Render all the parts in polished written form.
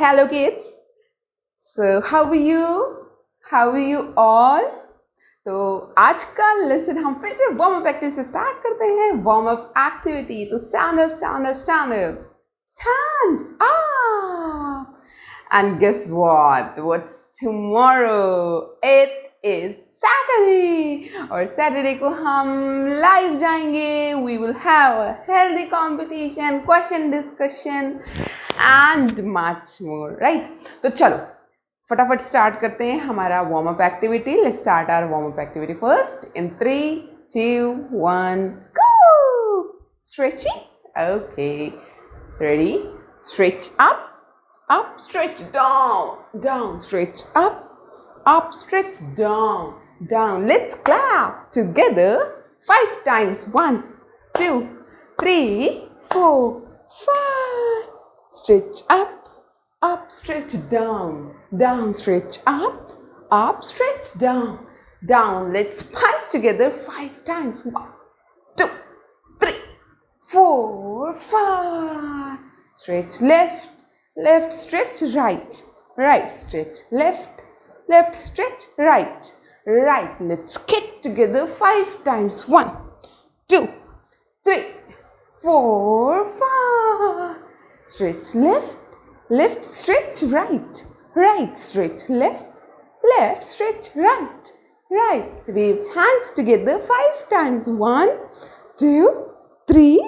Hello kids. So how are you? How are you all? तो आज का lesson हम फिर से वार्म अप एक्टिविटी से स्टार्ट करते हैं. Warm up activity. तो stand up, stand up, stand up. Stand up. And guess what? What's tomorrow? It is Saturday. और Saturday को हम live जाएंगे. We will have a healthy competition, question discussion and much more. Right? तो चलो फटाफट start करते हैं हमारा warm up activity. Let's start our warm up activity first in 3, 2, 1 go. Stretching. Okay. Ready? Stretch up, up, stretch down, down, stretch up, stretch down, down. Let's clap together 5 times. 1, 2, 3, 4, 5. Stretch up, stretch down, down, stretch up, stretch down, down. Let's punch together 5 times. 1, 2, 3, 4, 5. Stretch left, left, stretch right, right, stretch left, left, stretch right, right. Let's kick together 5 times. 1, 2, 3, 4, 5. Stretch left, left, stretch right, right, stretch left, left, stretch right, right. Wave hands together 5 times. 1, 2, 3,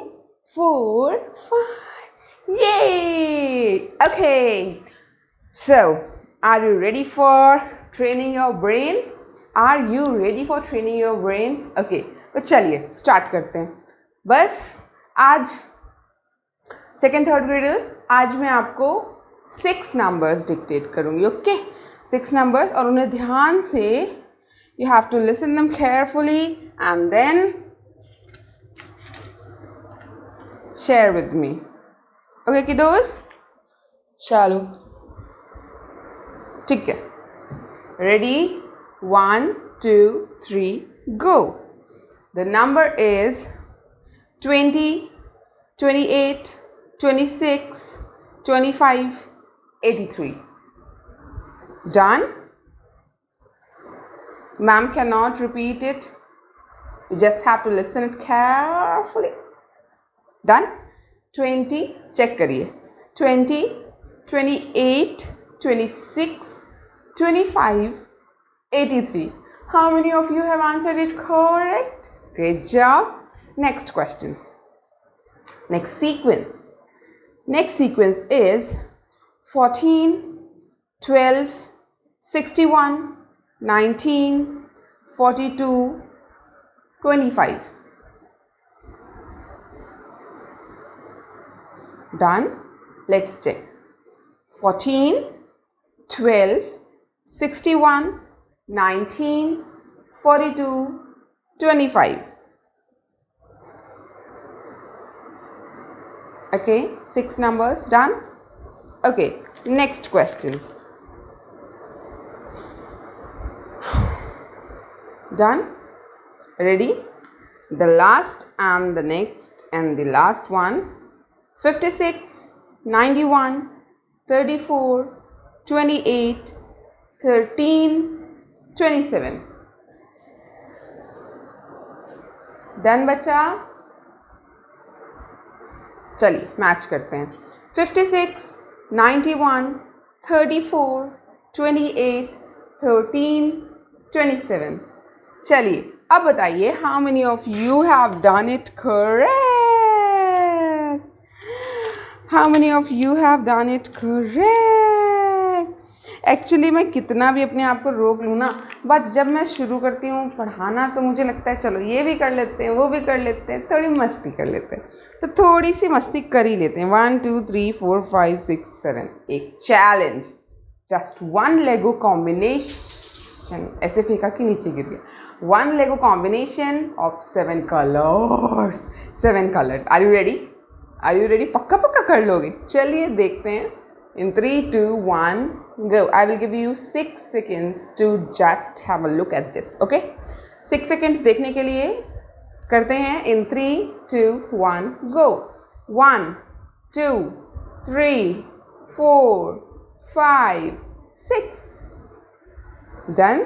4, 5. Yay! Okay. So, are you ready for training your brain? Are you ready for training your brain? Okay. तो चलिए start करते हैं. बस आज second third graders, आज मैं आपको 6 numbers dictate करूँगी. ओके, 6 नंबर्स, और उन्हें ध्यान से you have to listen them carefully and then share with me. Okay kiddos, चलो ठीक है. Ready? 1, 2, 3 go. The number is 20, 28, 26, 25, 83. Done? Ma'am cannot repeat it. You just have to listen it carefully. Done? 20, check करिए. 20, 28, 26, 25, 83. How many of you have answered it correct? Great job. Next question. Next sequence. Next sequence is 14, 12, 61, 19, 42, 25. Done? Let's check. 14, 12, 61, 19, 42, 25. Okay, 6 numbers. Done? Okay, next question. Done? Ready? The last and the next and the last one. 56, 91, 34, 28, 13, 27. Done बच्चा? चलिए match करते हैं. 56, 91, 34, 28, 13, 27. चलिए अब बताइए, how many of you have done it correct? How many of you have done it correct? Actually मैं कितना भी अपने आप को रोक लूँ ना, बट जब मैं शुरू करती हूँ पढ़ाना तो मुझे लगता है चलो ये भी कर लेते हैं, वो भी कर लेते हैं, थोड़ी मस्ती कर लेते हैं. तो थोड़ी सी मस्ती कर ही लेते हैं. 1, 2, 3, 4, 5, 6, 7. एक चैलेंज. Just 1 Lego combination. ऐसे फेंका कि नीचे गिर गया. 1 Lego combination of 7 colours. 7 colours. Are you ready? Are you ready? पक्का पक्का कर लोगे? चलिए देखते हैं. In 3, 2, 1 go. I will give you 6 seconds to just have a look at this. Okay? 6 seconds देखने के लिए करते हैं. In 3, 2, 1 go. 1, 2, 3, 4, 5 6 डन।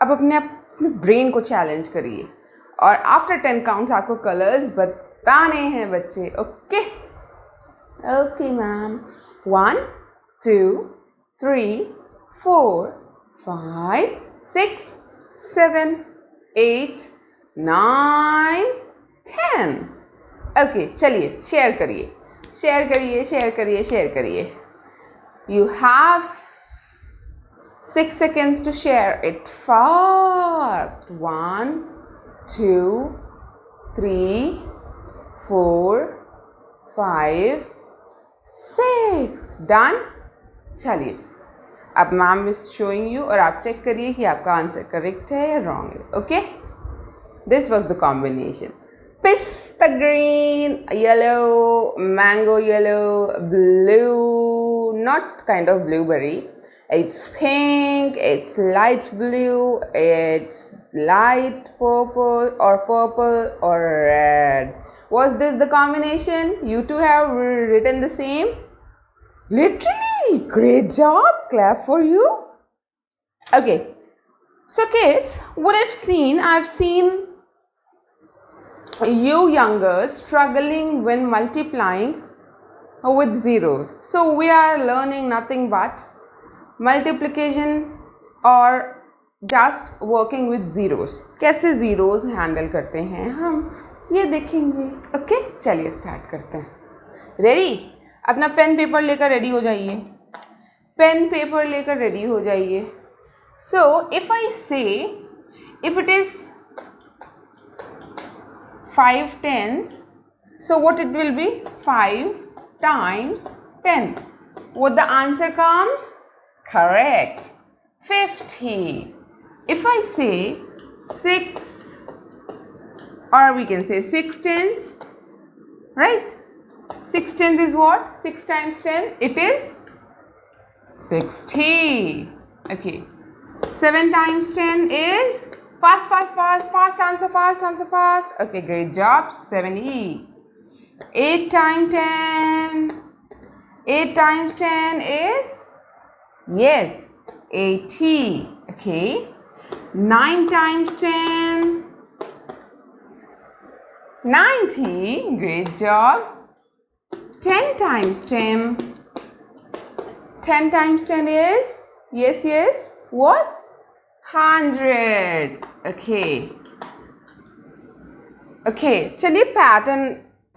अब अपने ब्रेन को चैलेंज करिए और आफ्टर 10 काउंट्स आपको कलर्स बताने हैं बच्चे। Okay okay ma'am. 1 2 3 4 5 6 7 8 9 10। ओके चलिए शेयर करिए शेयर करिए शेयर करिए शेयर करिए। You have 6 seconds to share it fast. 1 2 3 4 5 6 done. चलिए अब मैम इज शोइंग यू और आप चेक करिए कि आपका आंसर करेक्ट है या रॉन्ग है। Okay this was the combination pista green, yellow, mango yellow, blue, not kind of blueberry. It's pink, it's light blue, it's light purple or red. Was this the combination? You two have written the same? Literally, great job. Clap for you. Okay. So kids, what I've seen you youngers struggling when multiplying with zeros. So we are learning nothing but multiplication or just working with zeros. कैसे zeros handle करते हैं हम ये देखेंगे। Okay चलिए start करते हैं। Ready? अपना पेन पेपर लेकर रेडी हो जाइए। पेन पेपर लेकर रेडी हो जाइए। So if I say if it is 5 tens, so what it will be? 5 times 10. What the answer comes? Correct, 50. If I say 6, or we can say 6 tens, right? 6 tens is what? 6 times 10, it is 60. Okay, 7 times 10 is fast answer, fast. Okay, great job. 70. 8 times 10 is, yes, 80. Okay, 9 times 10, 90. Great job. 10 times 10 is, yes, what? 100. Okay, चलिए pattern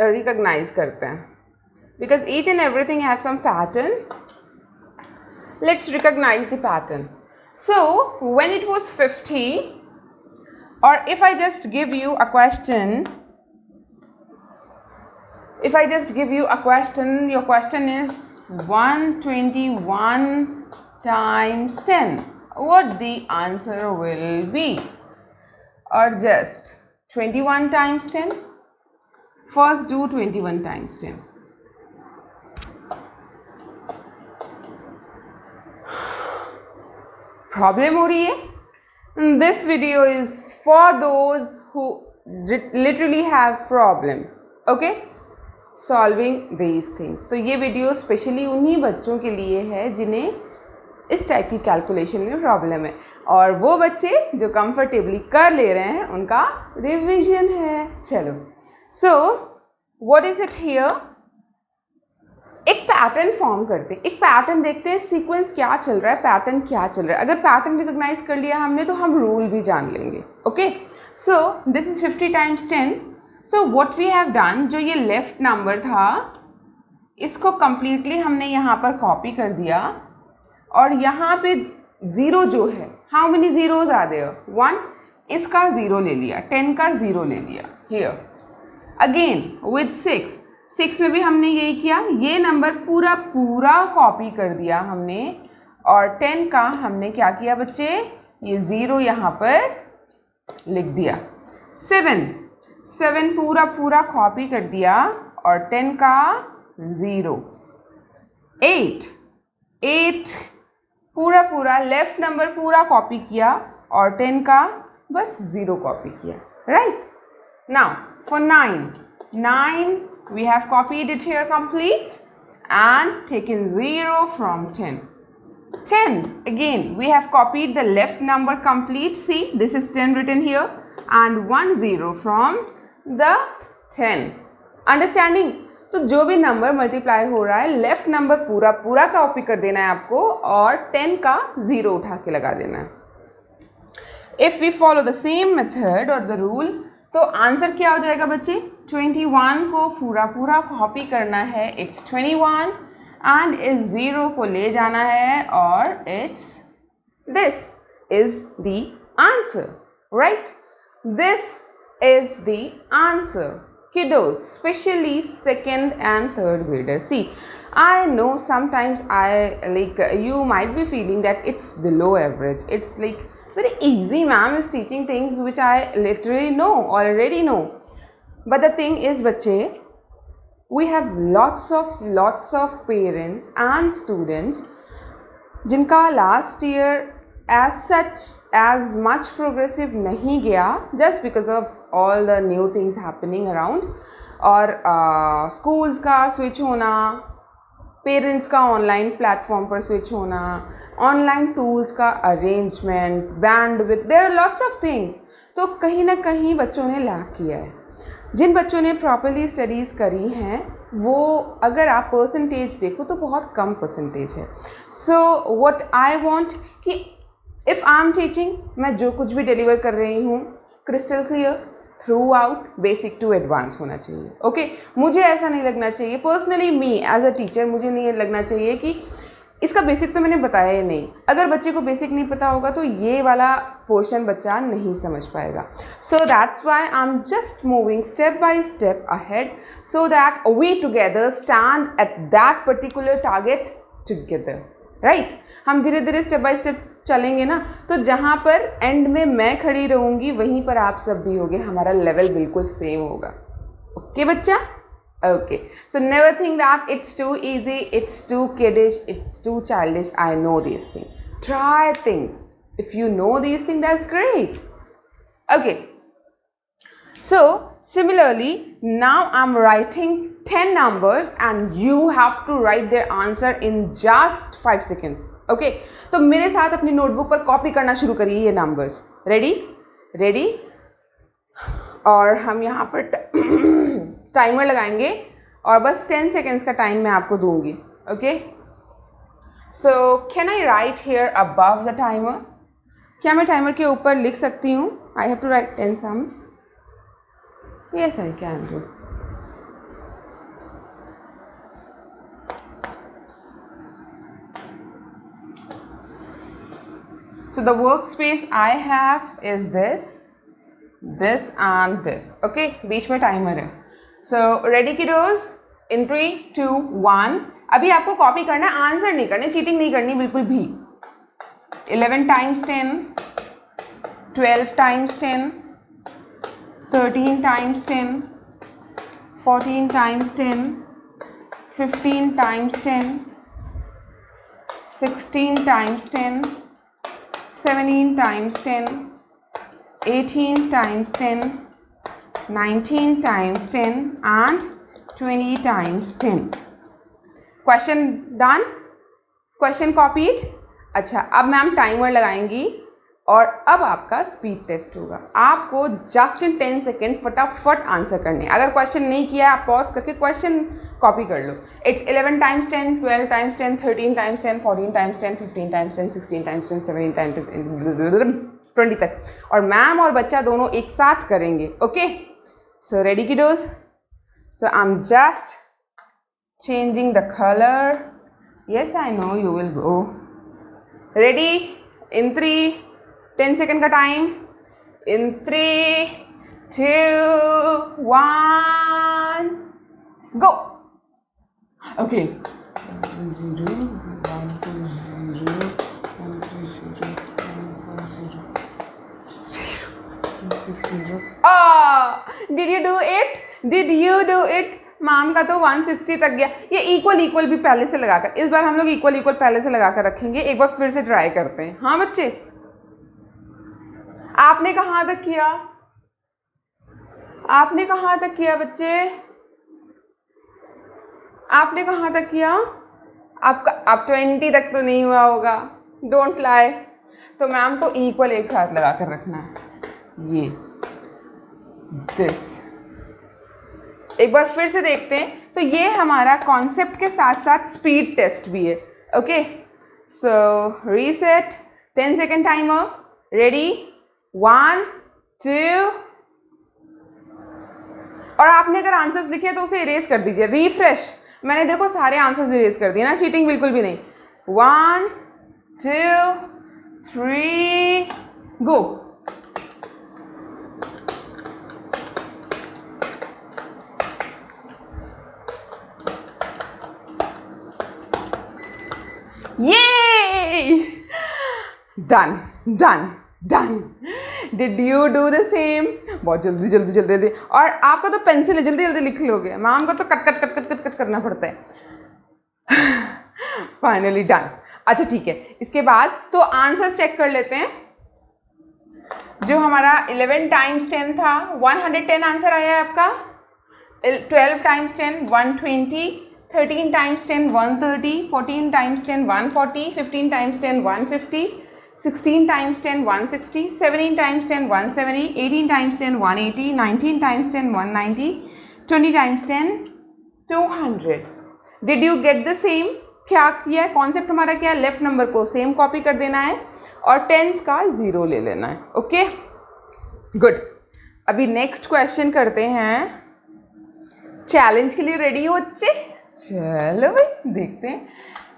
recognise करते हैं because each and everything have some pattern. Let's recognize the pattern. So when it was 50, or if I just give you a question, your question is 121 times 10. What the answer will be? Or just 21 times 10? First do 21 times 10. Problem हो रही है? This video is for those who literally have problem. Okay? Solving these things. तो ये video specially उन्हीं बच्चों के लिए है जिन्हें इस टाइप की कैलकुलेशन में प्रॉब्लम है और वो बच्चे जो कंफर्टेबली कर ले रहे हैं उनका रिवीजन है। चलो so what is it here? एक पैटर्न फॉर्म करते हैं, एक पैटर्न देखते हैं, सीक्वेंस क्या चल रहा है, पैटर्न क्या चल रहा है। अगर पैटर्न रिकॉग्नाइज कर लिया हमने तो हम रूल भी जान लेंगे। Okay so this is 50 times 10. So what we have done, जो ये लेफ्ट नंबर था इसको कंप्लीटली हमने यहाँ पर कॉपी कर दिया और यहाँ पे ज़ीरो जो है, how many zeros are there? 1, इसका ज़ीरो ले लिया, 10 का ज़ीरो ले लिया। हियर अगेन विद 6 में भी हमने यही किया, ये नंबर पूरा कॉपी कर दिया हमने और 10 का हमने क्या किया बच्चे, ये ज़ीरो यहाँ पर लिख दिया। 7 पूरा कॉपी कर दिया और 10 का ज़ीरो। 8 पूरा लेफ्ट नंबर पूरा कॉपी किया और 10 का बस ज़ीरो कॉपी किया। Right now for 9 we have copied it here complete and taken 0 from 10. 10. Again, we have copied the left number complete. See, this is 10 written here and 1 0 from the 10. Understanding? तो जो भी number multiply हो रहा है left number पूरा पूरा copy कर देना है आपको और 10 का 0 उठा के लगा देना है. If we follow the same method और द रूल तो आंसर क्या हो जाएगा बच्चे? 21 को पूरा पूरा कॉपी करना है, इट्स 21 एंड इस 0 को ले जाना है और it's this is the answer, right? This is the answer. Kiddos, especially second and third graders. See, I know sometimes you might be feeling that it's below average. It's like very easy, ma'am is teaching things which I literally already know. But the thing is, bache, we have lots of parents and students जिनका last year as much progressive नहीं गया just because of all the new things happening around और schools का switch होना, parents का online platform पर switch होना, online tools का arrangement, bandwidth, there are lots of things. तो कहीं ना कहीं बच्चों ने लैक किया है. जिन बच्चों ने प्रॉपरली स्टडीज़ करी हैं वो अगर आप परसेंटेज देखो तो बहुत कम परसेंटेज है. सो व्हाट आई वांट कि इफ़ आई एम टीचिंग, मैं जो कुछ भी डिलीवर कर रही हूँ crystal clear throughout, basic to advance होना चाहिए. ओके मुझे ऐसा नहीं लगना चाहिए personally, me as a teacher मुझे नहीं लगना चाहिए कि इसका बेसिक तो मैंने बताया ही नहीं. अगर बच्चे को बेसिक नहीं पता होगा तो ये वाला पोर्शन बच्चा नहीं समझ पाएगा. So that's why I am just moving step by step ahead so that we together stand at that particular target together, right? हम धीरे धीरे स्टेप बाय स्टेप चलेंगे ना, तो जहाँ पर एंड में मैं खड़ी रहूँगी वहीं पर आप सब भी होगे, हमारा लेवल बिल्कुल सेम होगा. ओके बच्चा? Okay. So never think that it's too easy, it's too kiddish, it's too childish. I know this thing. Try things. If you know this thing that's great. Okay. So similarly, now I'm writing 10 numbers and you have to write their answer in just 5 seconds. Okay? तो मेरे साथ अपनी notebook पर copy करना शुरू करिए ये numbers. Ready? Ready? और हम यहाँ पर टाइमर लगाएंगे और बस 10 seconds का टाइम मैं आपको दूंगी. Okay? So can I write here above the timer? क्या मैं टाइमर के ऊपर लिख सकती हूँ? I have to write 10 sum. Yes, I can do. So the workspace I have is this and this. Okay, बीच में टाइमर है. So ready kiddos? In 3, 2, 1. अभी आपको कॉपी करना है, आंसर नहीं करने, चीटिंग नहीं करनी बिल्कुल भी. 11 times 10, 12 times 10. 13 times 10, 14 times 10, 15 times 10, 16 times 10, 17 times 10, 18 times 10, 19 times 10 and 20 times 10. Question done? Question copied? अच्छा, अब मैम टाइमर लगाएंगी और अब आपका स्पीड टेस्ट होगा. आपको जस्ट इन 10 सेकेंड फटाफट आंसर करने. अगर क्वेश्चन नहीं किया आप पॉज करके क्वेश्चन कॉपी कर लो. It's 11 times 10, 12 times 10, 13 times 10, 14 times 10, 15 times 10, 16 times 10, 17 times 10, 20 तक. और मैम और बच्चा दोनों एक साथ करेंगे. Okay? So ready kiddos? So I am just changing the colour. Yes I know you will go. Ready? In 3, 10 second का time. In 3, 2, 1 go. Okay. 1 2 0 1 2 0 1 3 0. Did you do it? Did you do it? Ma'am का तो 160 तक गया. ये equal भी पहले से लगाकर, इस बार हम लोग इक्वल पहले से लगाकर रखेंगे. एक बार फिर से ट्राई करते हैं. हाँ बच्चे, आपने कहाँ तक किया? आपने कहाँ तक किया बच्चे? आपने कहाँ तक किया? आपका आप 20 तक तो नहीं हुआ होगा, डोंट लाई। तो मैम को इक्वल एक साथ लगा कर रखना है, ये दिस। एक बार फिर से देखते हैं। तो ये हमारा कॉन्सेप्ट के साथ साथ स्पीड टेस्ट भी है। ओके, सो रीसेट, 10 सेकेंड टाइमर, रेडी, 1 2। और आपने अगर आंसर्स लिखे तो उसे इरेज कर दीजिए, रिफ्रेश। मैंने देखो सारे आंसर्स इरेज कर दिए ना, चीटिंग बिल्कुल भी नहीं। 1 2 3 गो। ये done done done. Did you do the same? बहुत जल्दी जल्दी जल्दी जल्दी। और आपका तो पेंसिल है, जल्दी जल्दी लिख लोगे, मैम को तो cut cut cut cut cut cut करना पड़ता है। Finally done. अच्छा ठीक है, इसके बाद तो आंसर चेक कर लेते हैं। जो हमारा 11 टाइम्स 10 था, 110 आंसर आया है आपका। 12 times 10 120, 13 times 10 130, 14 times 10 140, 15 times 10 150, 16 times 10 160, 17 times 10 170, 18 times 10 180, 19 times 10 190, 20 times 10 200। Did you get the same? क्या किया है, कॉन्सेप्ट हमारा क्या है, लेफ्ट नंबर को सेम कॉपी कर देना है और टेंस का 0 ले लेना है। Okay good. अभी नेक्स्ट क्वेश्चन करते हैं। चैलेंज के लिए रेडी हो बच्चे? चलो भाई देखते हैं।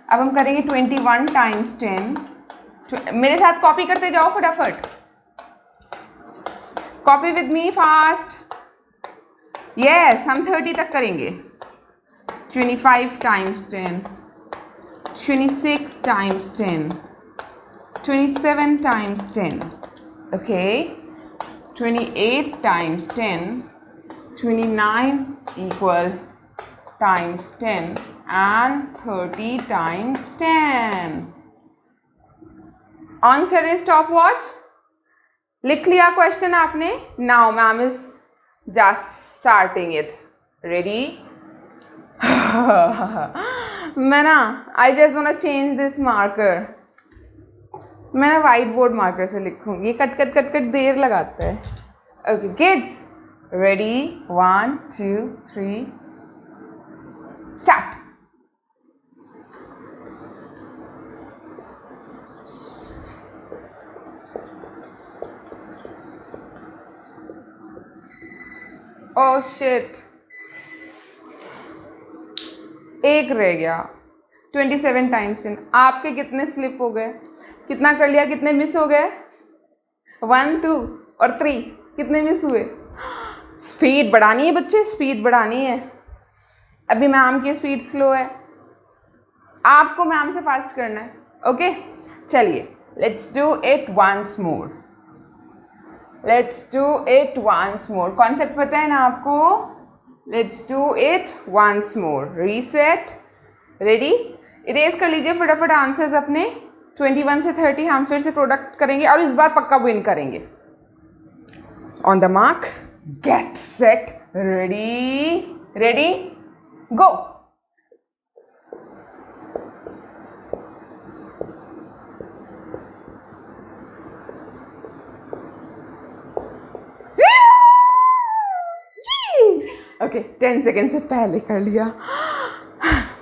अब हम करेंगे 21 टाइम्स 10। मेरे साथ कॉपी करते जाओ फटाफट, copy with me fast. Yes, हम 30 तक करेंगे। 25 times 10, 26 times 10, 27 times 10, okay, 28 times 10, 29 equal times 10 and 30 times 10. On करें स्टॉप वॉच। लिख लिया क्वेश्चन आपने? Now ma'am is just starting it. Ready? मैं ना I just want change this marker. मैं ना वाइट बोर्ड मार्कर से लिखूंगी, ये कट कट कट कट देर लगाता है। Okay kids, ready? 1 2 3 start. Oh shit, एक रह गया। 27 टाइम्स 10। आपके कितने स्लिप हो गए? कितना कर लिया? कितने मिस हो गए? 1 2 और 3 कितने मिस हुए? स्पीड बढ़ानी है बच्चे, स्पीड बढ़ानी है। अभी मैम की स्पीड स्लो है, आपको मैम से फास्ट करना है। ओके चलिए, let's do it once more. Let's do it once more. Concept पता है ना आपको? Let's do it once more. Reset, ready? Erase कर लीजिए फटाफट आंसर्स अपने। 21 से 30 हम फिर से प्रोडक्ट करेंगे और इस बार पक्का विन करेंगे। On the mark, get set, ready? Ready go. Okay 10 second से पहले कर लिया।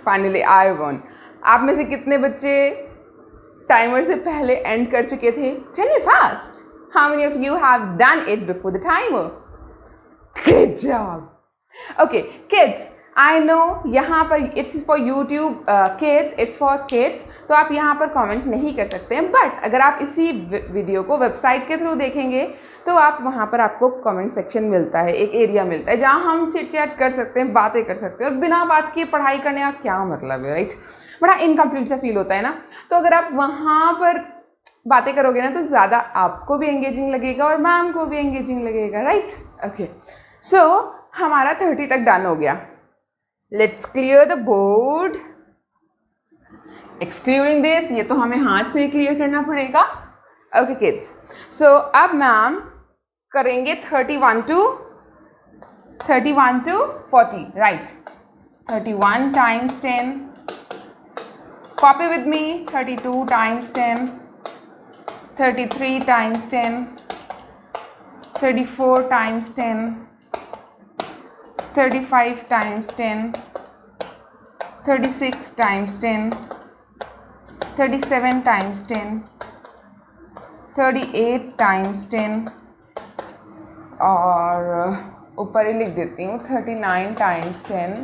Finally I one. आप में से कितने बच्चे टाइमर से पहले एंड कर चुके थे? Tell me fast. How many of you have done it before the timer? Good job. Okay kids, I know यहाँ पर it's for YouTube kids, it's for kids, तो आप यहाँ पर कमेंट नहीं कर सकते हैं। बट अगर आप इसी वीडियो को वेबसाइट के थ्रू देखेंगे तो आप वहाँ पर आपको कमेंट सेक्शन मिलता है, एक एरिया मिलता है जहाँ हम चिट चैट कर सकते हैं, बातें कर सकते हैं। और बिना बात किए पढ़ाई करने का क्या मतलब है, राइट? बड़ा इनकम्प्लीट सा फील होता है ना। तो अगर आप वहाँ पर बातें करोगे ना तो ज़्यादा आपको भी एंगेजिंग लगेगा और मैम को भी एंगेजिंग लगेगा, राइट? ओके सो हमारा 30 तक डन हो गया। Let's clear the board. Excluding this, ये तो हमें हाथ से ही क्लियर करना पड़ेगा। ओके किड्स, सो अब मैम करेंगे 31 to 40, right? 31 times 10, Copy with me. 32 times 10, 33 times 10, 34 times 10, 35 times 10, 36 times 10, 37 times 10, 38 times 10 और ऊपर ही लिख देती हूँ 39 टाइम्स 10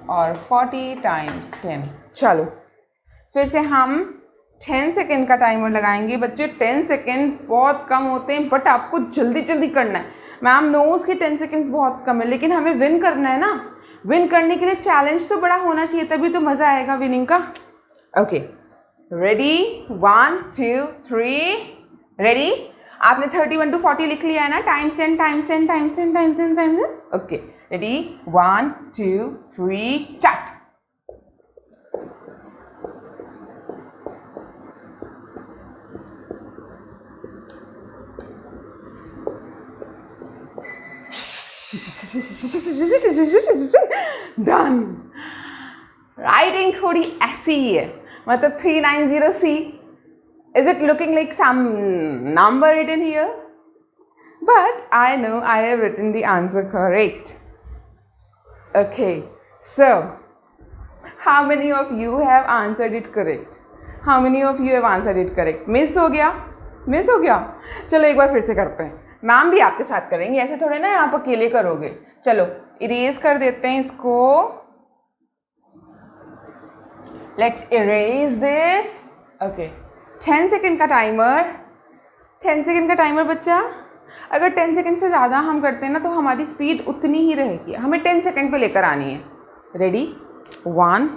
और 40 टाइम्स 10। चलो फिर से हम 10 सेकेंड का टाइमर लगाएंगे। बच्चे 10 सेकेंड्स बहुत कम होते हैं, बट आपको जल्दी जल्दी करना है। मैम नोज़ के 10 सेकेंड्स बहुत कम है, लेकिन हमें विन करना है ना। विन करने के लिए चैलेंज तो बड़ा होना चाहिए, तभी तो मज़ा आएगा विनिंग का। Okay ready, 1 2 3 ready. आपने 31 to 40 लिख लिया है ना, times 10 times 10 times 10 times 10 times 10। Okay ready, 1 2 3 start. Done. Writing थोड़ी ऐसी ही है, मतलब 390C। Is it looking like some number written here? But I know I have written the answer correct. Okay, so how many of you have answered it correct? How many of you have answered it correct? Miss हो गया, miss हो गया। चलो एक बार फिर से करते हैं। मैम भी आपके साथ करेंगे, ऐसे थोड़े ना आप अकेले करोगे। चलो इरेज कर देते हैं इसको। Let's erase this. Okay. 10 second का टाइमर, 10 सेकेंड का टाइमर बच्चा। अगर 10 सेकेंड से ज़्यादा हम करते हैं ना तो हमारी स्पीड उतनी ही रहेगी, हमें 10 सेकेंड पे लेकर आनी है। रेडी, 1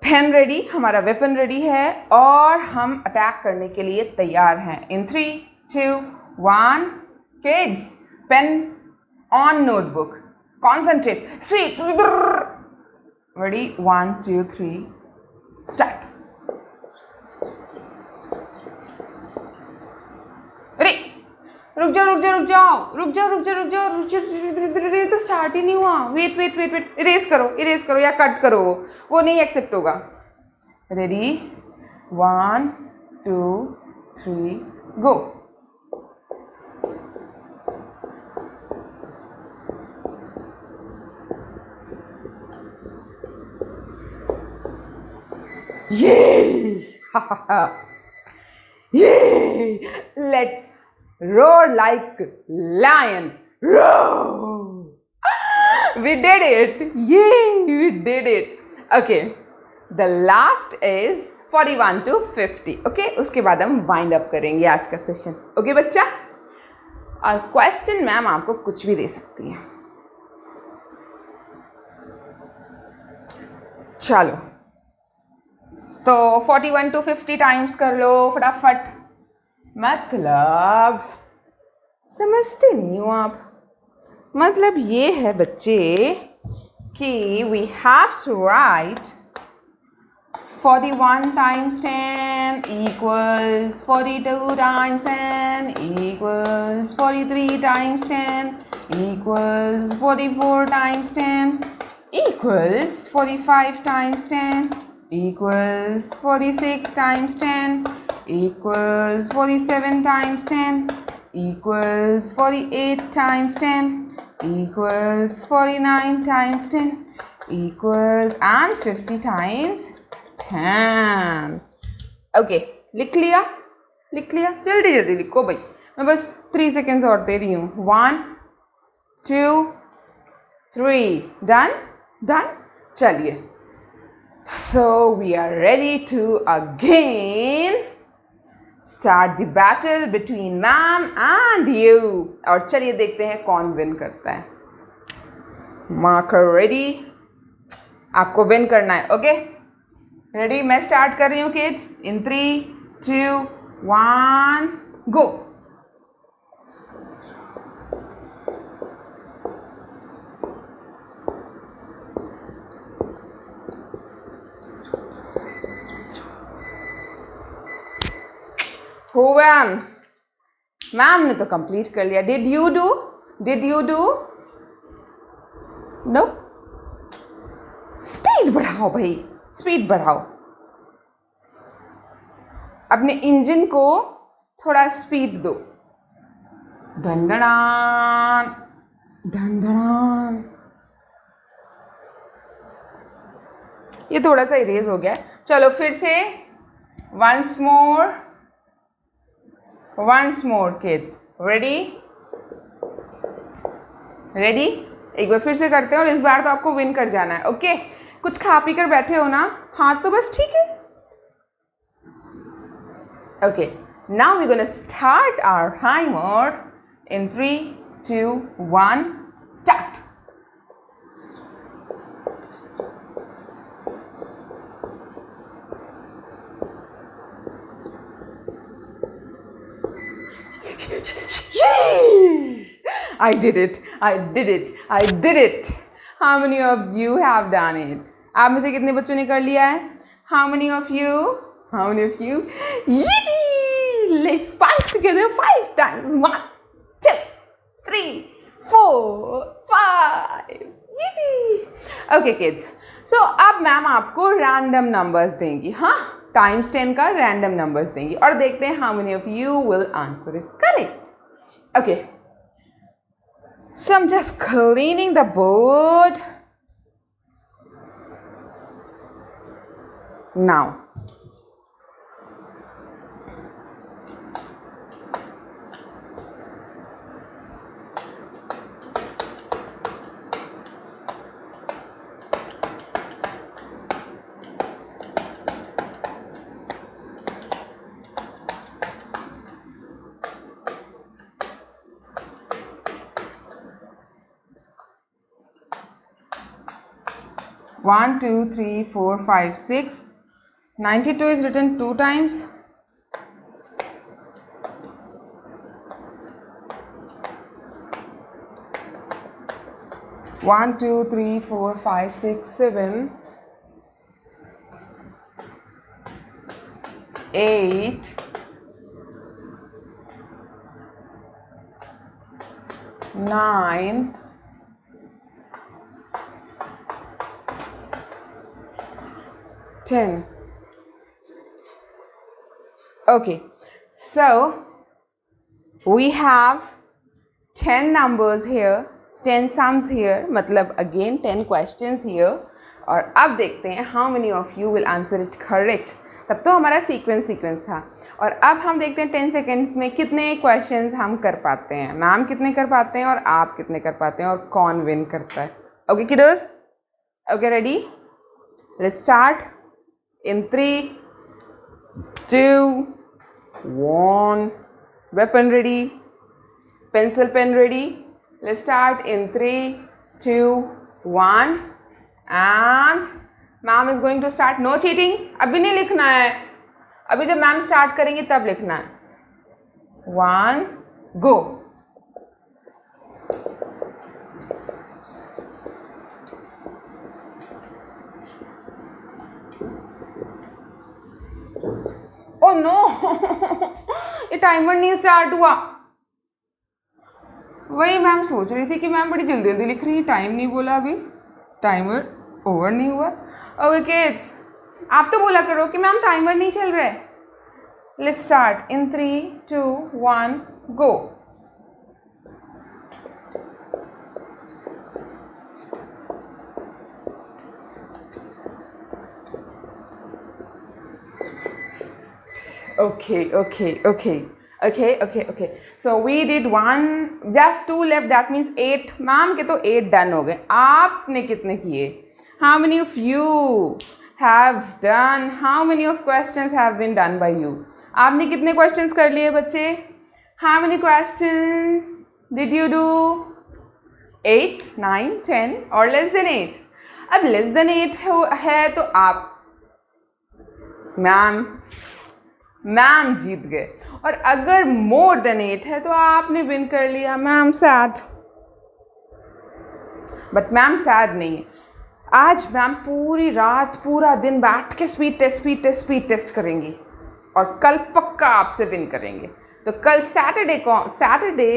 पेन रेडी, हमारा वेपन रेडी है और हम अटैक करने के लिए तैयार हैं। इन 3 2 1 kids, pain on notebook, concentrate, sweet. Ready, 1 2 3 start. रुक जाओ, तो स्टार्ट ही नहीं हुआ। वेट, इरेज करो या कट करो, वो नहीं एक्सेप्ट होगा। रेडी, 1 2 3 गो। ये let's roar like lion, roar. We did it, yay, we did it. Okay, the last is 41 to 50. Okay, उसके बाद हम वाइंड अप करेंगे आज का सेशन। ओके बच्चा, और क्वेश्चन मैम आपको कुछ भी दे सकती है। चलो तो 41 to 50 टाइम्स कर लो फटाफट। मतलब समझते नहीं हो आप। मतलब ये है बच्चे कि we have to write 41 times 10 equals 42 times 10 equals 43 times 10 equals 44 times 10 equals 45 times 10 equals 46 times 10 equals 47 times 10 equals 48 times 10 equals 49 times 10 equals and 50 times 10. Okay, लिख लिया जल्दी जल्दी लिखो भाई। मैं बस 3 सेकेंड्स और दे रही हूँ। 1 2 3 डन। चलिए, so we are ready to again start the battle between ma'am and you. और चलिए देखते हैं कौन विन करता है। मार्कर रेडी, आपको विन करना है। ओके रेडी, मैं स्टार्ट कर रही हूँ किड्स। इन 3 2 1 गो। हुवन, मैम ने तो कंप्लीट कर लिया। Did you do? No. Speed बढ़ाओ भाई, स्पीड बढ़ाओ। अपने इंजन को थोड़ा स्पीड दो. धंधड़ान धंधड़ान. ये थोड़ा सा इरेज हो गया. चलो फिर से once more kids. ready? एक बार फिर से करते हैं और इस बार तो आपको विन कर जाना है. ओके कुछ खा पी कर बैठे हो ना? हाँ तो बस ठीक है. Okay now we're gonna start our timer in 3, 2, 1 start. I did it. How many of you have done it? आप में से कितने बच्चों ने कर लिया है? How many of you? Yippee! Let's punch together 5 times. 1, 2, 3, 4, 5. Yippee! Okay kids. So अब मैम आपको random numbers देंगी. हाँ times 10 का random numbers देंगी और देखते हैं how many of you will answer it correct. Okay. So I'm just cleaning the board. Now. One, 2, 3, 4, 5, 6. 92 is written 2 times. One, 2, 3, 4, 5, 6, 7, 8, 9, 10. Okay, so we have 10 numbers here, 10 sums here, मतलब again 10 questions here. और अब देखते हैं how many of you will answer it correct. तब तो हमारा sequence था और अब हम देखते हैं 10 seconds में कितने questions हम कर पाते हैं. मैम कितने कर पाते हैं और आप कितने कर पाते हैं और कौन विन करता है. Okay kiddos? Okay ready? Let's start. In 3, 2, 1. Weapon ready. Pencil pen ready. Let's start in 3, 2, 1. And ma'am is going to start. No cheating. अभी नहीं लिखना है. अभी जब मैम स्टार्ट करेंगी तब लिखना है. 1, go. Oh no! ये टाइमर नहीं स्टार्ट हुआ. वही मैम सोच रही थी कि मैम बड़ी जल्दी जल्दी लिख रही है, टाइम नहीं बोला अभी, टाइमर ओवर नहीं हुआ. ओके किड्स, आप तो बोला करो कि मैम टाइमर नहीं चल रहा है. Let's start in 3, 2, 1 go. Okay. So we did 1, just 2 left. That means 8. Ma'am के तो 8 डन हो गए. आपने कितने किए? How many of you have done? How many of questions have been done by you? आपने कितने questions कर लिए बच्चे? How many questions did you do? 8, 9, 10 or less than 8? अब less than 8 है तो आप मैम जीत गए. और अगर मोर देन 8 है तो आपने विन कर लिया. Ma'am sad, but ma'am sad नहीं है. आज मैम पूरी रात पूरा दिन बैठ के स्पीड टेस्ट करेंगी और कल पक्का आपसे विन करेंगे. तो कल Saturday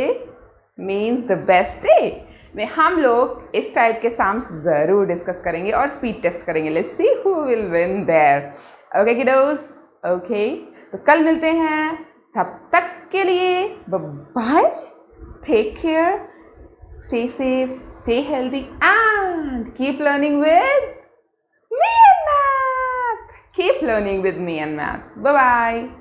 means the best day में हम लोग इस टाइप के सम्स ज़रूर डिस्कस करेंगे और स्पीड टेस्ट करेंगे. Let's see who will win there. Okay kiddos, okay, तो कल मिलते हैं, तब तक के लिए bye, take care, stay safe, stay healthy and keep learning with me and math. Keep learning with me and math. Bye bye.